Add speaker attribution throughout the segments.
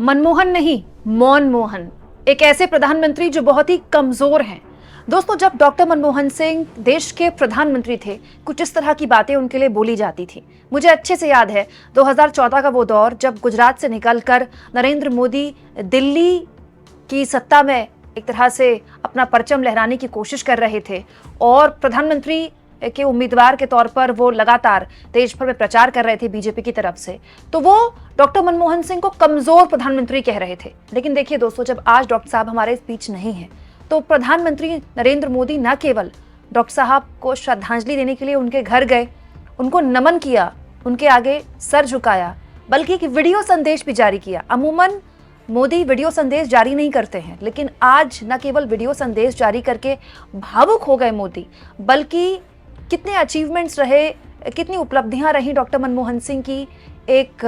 Speaker 1: मनमोहन नहीं, मौन मोहन, एक ऐसे प्रधानमंत्री जो बहुत ही कमजोर हैं। दोस्तों, जब डॉक्टर मनमोहन सिंह देश के प्रधानमंत्री थे, कुछ इस तरह की बातें उनके लिए बोली जाती थी। मुझे अच्छे से याद है 2014 का वो दौर, जब गुजरात से निकलकर नरेंद्र मोदी दिल्ली की सत्ता में एक तरह से अपना परचम लहराने की कोशिश कर रहे थे और प्रधानमंत्री के उम्मीदवार के तौर पर वो लगातार देश भर में प्रचार कर रहे थे बीजेपी की तरफ से। तो वो डॉक्टर मनमोहन सिंह को कमजोर प्रधानमंत्री कह रहे थे। लेकिन देखिए दोस्तों, जब आज डॉक्टर साहब हमारे इस बीच नहीं है, तो प्रधानमंत्री नरेंद्र मोदी न केवल डॉक्टर साहब को श्रद्धांजलि देने के लिए उनके घर गए, उनको नमन किया, उनके आगे सर झुकाया, बल्कि एक वीडियो संदेश भी जारी किया। अमूमन मोदी वीडियो संदेश जारी नहीं करते हैं, लेकिन आज न केवल वीडियो संदेश जारी करके भावुक हो गए मोदी, बल्कि कितने अचीवमेंट्स रहे, कितनी उपलब्धियां रही डॉक्टर मनमोहन सिंह की एक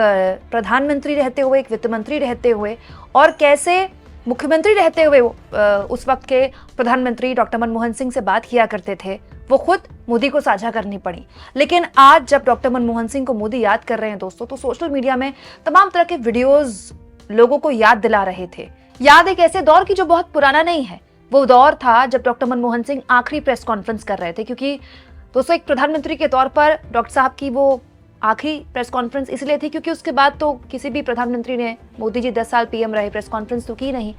Speaker 1: प्रधानमंत्री रहते हुए, एक वित्त मंत्री रहते हुए, और कैसे मुख्यमंत्री रहते हुए उस वक्त के प्रधानमंत्री डॉक्टर मनमोहन सिंह से बात किया करते थे, वो खुद मोदी को साझा करनी पड़ी। लेकिन आज जब डॉक्टर मनमोहन सिंह को मोदी याद कर रहे हैं दोस्तों, तो सोशल मीडिया में तमाम तरह के वीडियोस लोगों को याद दिला रहे थे। याद एक ऐसे दौर की जो बहुत पुराना नहीं है। वो दौर था जब डॉक्टर मनमोहन सिंह आखिरी प्रेस कॉन्फ्रेंस कर रहे थे, क्योंकि दोस्तों एक प्रधानमंत्री के तौर पर डॉक्टर साहब की वो आखिरी प्रेस कॉन्फ्रेंस इसलिए थी क्योंकि उसके बाद तो किसी भी प्रधानमंत्री ने, मोदी जी 10 साल पीएम रहे, प्रेस कॉन्फ्रेंस तो की नहीं।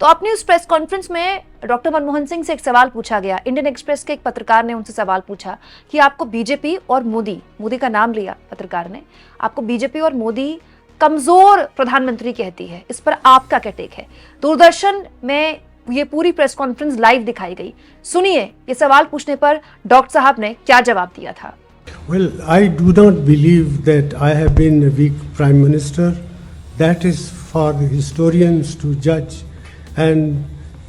Speaker 1: तो अपनी उस प्रेस कॉन्फ्रेंस में डॉक्टर मनमोहन सिंह से एक सवाल पूछा गया। इंडियन एक्सप्रेस के एक पत्रकार ने उनसे सवाल पूछा कि आपको बीजेपी और मोदी का नाम लिया पत्रकार ने, आपको बीजेपी और मोदी कमजोर प्रधानमंत्री कहती है, इस पर आपका क्या टेक है? दूरदर्शन में ये पूरी प्रेस कॉन्फ्रेंस लाइव दिखाई गई। सुनिए ये सवाल पूछने पर डॉक्टर साहब ने क्या जवाब दिया था।
Speaker 2: Well, I do not believe that I have been a weak prime minister. That is for the historians to judge, and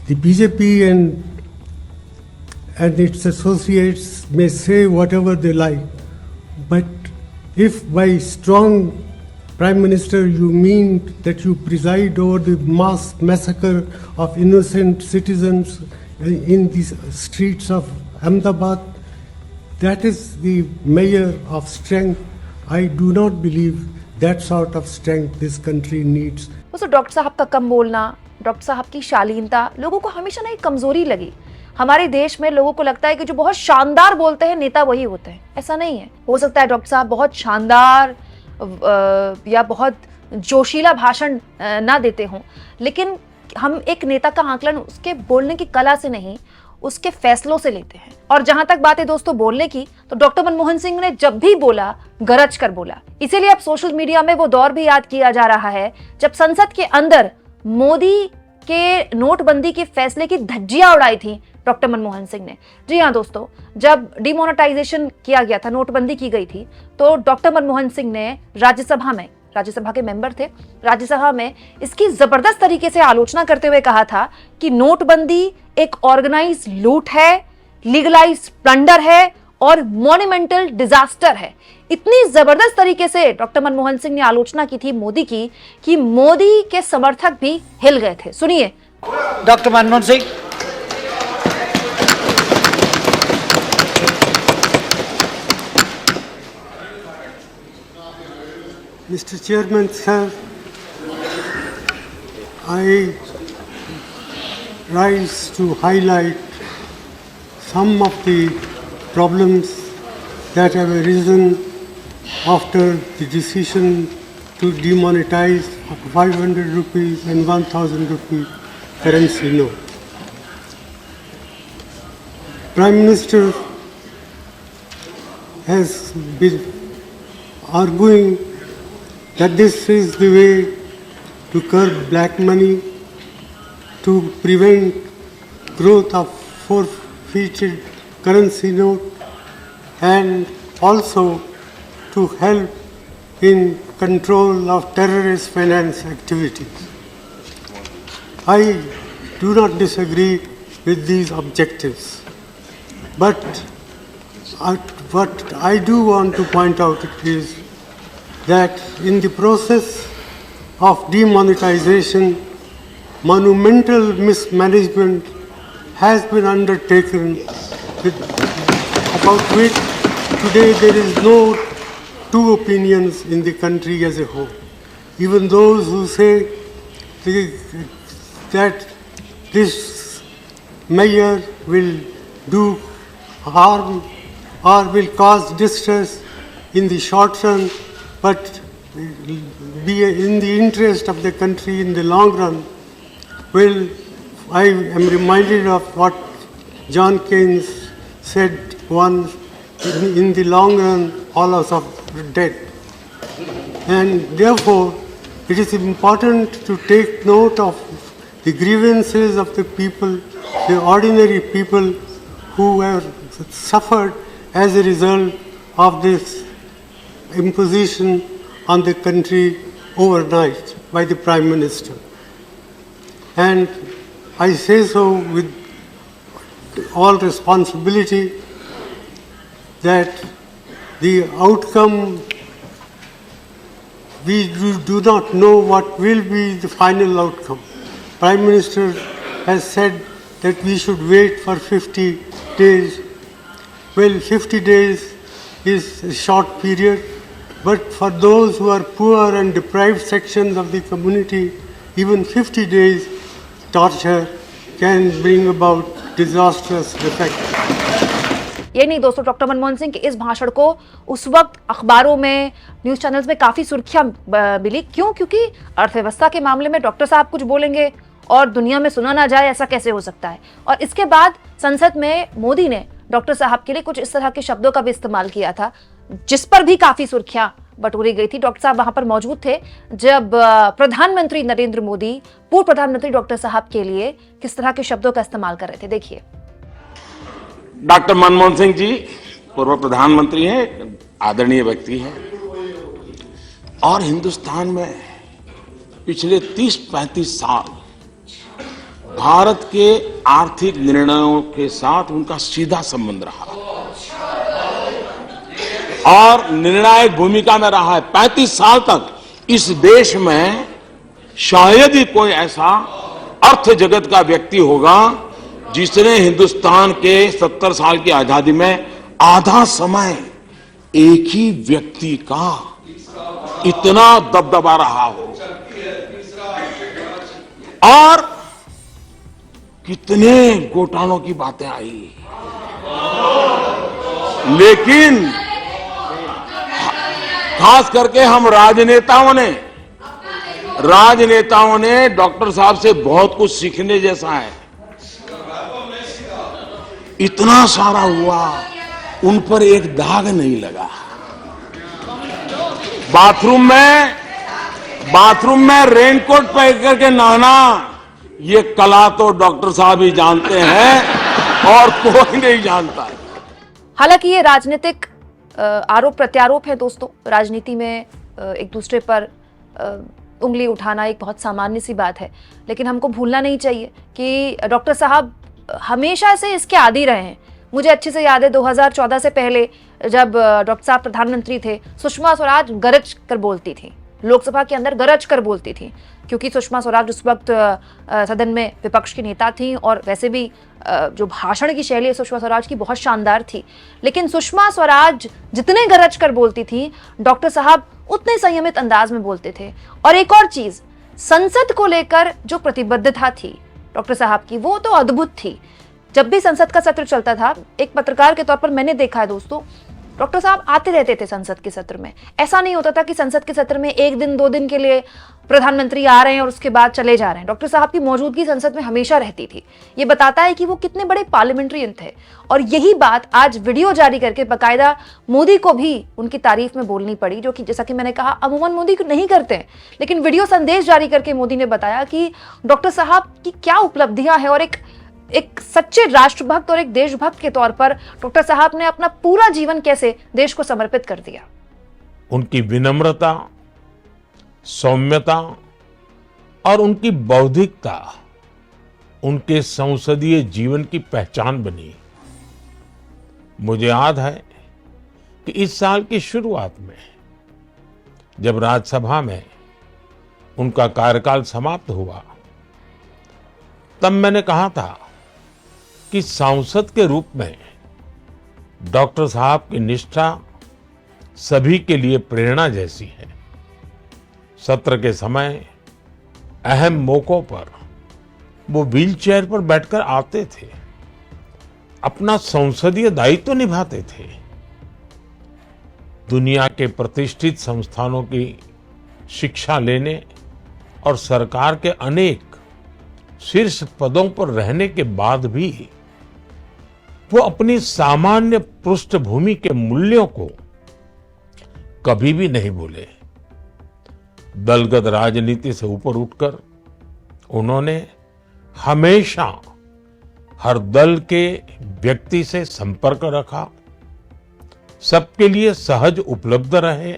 Speaker 2: the BJP and its associates may say whatever they like, but if by strong Prime Minister you mean that you preside over the mass massacre of innocent citizens in the streets of Ahmedabad, that is the measure of strength. I do not believe that sort of strength this country needs.
Speaker 1: तो doctor साहब का कम बोलना, doctor साहब की शालीनता लोगों को हमेशा ना एक कमजोरी लगी। हमारे देश में लोगों को लगता है कि जो बहुत शानदार बोलते हैं नेता वही होते हैं। ऐसा नहीं है। हो सकता है डॉक्टर साहब बहुत शानदार या बहुत जोशीला भाषण ना देते हों, लेकिन हम एक नेता का आकलन उसके बोलने की कला से नहीं, उसके फैसलों से लेते हैं। और जहां तक बात है दोस्तों बोलने की, तो डॉक्टर मनमोहन सिंह ने जब भी बोला, गरज कर बोला। इसीलिए अब सोशल मीडिया में वो दौर भी याद किया जा रहा है जब संसद के अंदर मोदी के नोटबंदी के फैसले की धज्जियां उड़ाई थी डॉक्टर मनमोहन सिंह ने। जी हाँ दोस्तों, जब डिमोनेटाइजेशन किया गया था, नोटबंदी की गई थी, तो डॉक्टर मनमोहन सिंह ने राज्यसभा के मेंबर थे, राज्यसभा में इसकी जबरदस्त तरीके से आलोचना करते हुए कहा था कि नोटबंदी एक ऑर्गेनाइज लूट है, लीगलाइज प्लंडर है और मॉन्यूमेंटल डिजास्टर है। इतनी जबरदस्त तरीके से डॉक्टर मनमोहन सिंह ने आलोचना की थी मोदी की कि मोदी के समर्थक भी हिल गए थे। सुनिए
Speaker 3: doctor Manmohan Singh.
Speaker 2: Mr. Chairman, sir, I rise to highlight some of the problems that have arisen after the decision to demonetize 500 rupees and 1000 rupee currency note. Prime Minister has been arguing that this is the way to curb black money, to prevent growth of forfeited currency note, and also to help in control of terrorist finance activities. I do not disagree with these objectives, but what I do want to point out is that in the process of demonetization, monumental mismanagement has been undertaken about which today there is no two opinions in the country as a whole. Even those who say the, that this measure will do harm or will cause distress in the short run, but be in the interest of the country in the long run. Well, I am reminded of what John Keynes said once, in the long run, all of us are dead. And therefore, it is important to take note of the grievances of the people, the ordinary people who have suffered as a result of this imposition on the country overnight by the Prime Minister. And I say so with all responsibility that the outcome, we do not know what will be the final outcome. Prime Minister has said that we should wait for 50 days. Well, 50 days is a short period, but for those who are poor and deprived sections of the community, even 50 days torture can bring about disastrous effect.
Speaker 1: ये नहीं दोस्तों, doctor Manmohan Singh के इस भाषण को उस वक्त अखबारों में, न्यूज चैनल्स में काफी सुर्खियां मिली। क्यों? क्योंकि अर्थव्यवस्था के मामले में डॉक्टर साहब कुछ बोलेंगे और दुनिया में सुना ना जाए, ऐसा कैसे हो सकता है। और इसके बाद संसद में मोदी ने डॉक्टर साहब के लिए कुछ इस तरह के शब्दों का भी इस्तेमाल किया था, जिस पर भी काफी सुर्खियां बटोरी गई थी। डॉक्टर साहब वहां पर मौजूद थे जब प्रधानमंत्री नरेंद्र मोदी पूर्व प्रधानमंत्री डॉक्टर साहब के लिए किस तरह के शब्दों का इस्तेमाल कर रहे थे, देखिए।
Speaker 4: डॉक्टर मनमोहन सिंह जी पूर्व प्रधानमंत्री हैं, आदरणीय व्यक्ति हैं, और हिंदुस्तान में पिछले 30-35 साल भारत के आर्थिक निर्णयों के साथ उनका सीधा संबंध रहा और निर्णायक भूमिका में रहा है। 35 साल तक इस देश में शायद ही कोई ऐसा अर्थ जगत का व्यक्ति होगा जिसने हिंदुस्तान के 70 साल की आजादी में आधा समय एक ही व्यक्ति का इतना दबदबा रहा हो। और कितने घोटालों की बातें आई, लेकिन खास करके हम राजनेताओं ने डॉक्टर साहब से बहुत कुछ सीखने जैसा है। इतना सारा हुआ, उन पर एक दाग नहीं लगा। बाथरूम में रेनकोट पहन करके नहाना, ये कला तो डॉक्टर साहब ही जानते हैं और कोई नहीं जानता है।
Speaker 1: हालांकि ये राजनीतिक आरोप प्रत्यारोप है दोस्तों। राजनीति में एक दूसरे पर उंगली उठाना एक बहुत सामान्य सी बात है, लेकिन हमको भूलना नहीं चाहिए कि डॉक्टर साहब हमेशा से इसके आदी रहे हैं। मुझे अच्छे से याद है 2014 से पहले जब डॉक्टर साहब प्रधानमंत्री थे, सुषमा स्वराज गरज कर बोलती थी, लोकसभा के अंदर गरज कर बोलती थी, क्योंकि सुषमा स्वराज उस वक्त सदन में विपक्ष की नेता थी और वैसे भी जो भाषण की शैली है सुषमा स्वराज की बहुत शानदार थी। लेकिन सुषमा स्वराज जितने गरज कर बोलती थी, डॉक्टर साहब उतने संयमित अंदाज में बोलते थे। और एक और चीज, संसद को लेकर जो प्रतिबद्धता थी डॉक्टर साहब की, वो तो अद्भुत थी। जब भी संसद का सत्र चलता था, एक पत्रकार के तौर पर मैंने देखा है दोस्तों, डॉक्टर साहब आते रहते थे संसद के सत्र में। ऐसा नहीं होता था कि संसद के सत्र में 1 दिन 2 दिन के लिए प्रधानमंत्री आ रहे हैं और उसके बाद चले जा रहे हैं। डॉक्टर साहब की मौजूदगी संसद में हमेशा रहती थी। ये बताता है कि वो कितने बड़े पार्लियामेंट्रियन थे। और यही बात आज वीडियो जारी करके बाकायदा मोदी को भी उनकी तारीफ में बोलनी पड़ी, जो कि जैसा कि मैंने कहा अमूमन मोदी नहीं करते हैं। लेकिन वीडियो संदेश जारी करके मोदी ने बताया कि डॉक्टर साहब की क्या उपलब्धियां हैं और एक सच्चे राष्ट्रभक्त और एक देशभक्त के तौर पर डॉक्टर साहब ने अपना पूरा जीवन कैसे देश को समर्पित कर दिया।
Speaker 5: उनकी विनम्रता, सौम्यता और उनकी बौद्धिकता उनके संसदीय जीवन की पहचान बनी। मुझे याद है कि इस साल की शुरुआत में जब राज्यसभा में उनका कार्यकाल समाप्त हुआ, तब मैंने कहा था कि सांसद के रूप में डॉक्टर साहब की निष्ठा सभी के लिए प्रेरणा जैसी है। सत्र के समय अहम मौकों पर वो व्हीलचेयर पर बैठकर आते थे, अपना संसदीय दायित्व निभाते थे। दुनिया के प्रतिष्ठित संस्थानों की शिक्षा लेने और सरकार के अनेक शीर्ष पदों पर रहने के बाद भी वो अपनी सामान्य पृष्ठभूमि के मूल्यों को कभी भी नहीं भूले। दलगत राजनीति से ऊपर उठकर उन्होंने हमेशा हर दल के व्यक्ति से संपर्क रखा, सबके लिए सहज उपलब्ध रहे।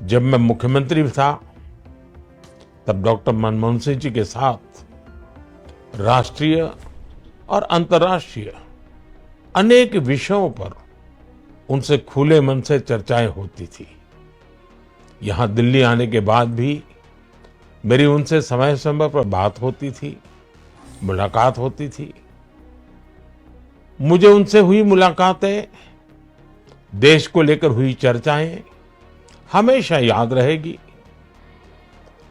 Speaker 5: जब मैं मुख्यमंत्री था तब डॉक्टर मनमोहन सिंह जी के साथ राष्ट्रीय और अंतर्राष्ट्रीय अनेक विषयों पर उनसे खुले मन से चर्चाएं होती थी। यहां दिल्ली आने के बाद भी मेरी उनसे समय समय पर बात होती थी, मुलाकात होती थी। मुझे उनसे हुई मुलाकातें, देश को लेकर हुई चर्चाएं हमेशा याद रहेगी।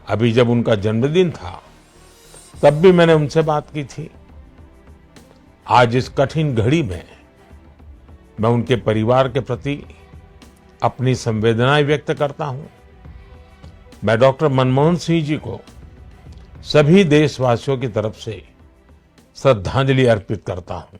Speaker 5: अभी जब उनका जन्मदिन था तब भी मैंने उनसे बात की थी। आज इस कठिन घड़ी में मैं उनके परिवार के प्रति अपनी संवेदनाएं व्यक्त करता हूं। मैं डॉक्टर मनमोहन सिंह जी को सभी देशवासियों की तरफ से श्रद्धांजलि अर्पित करता हूं।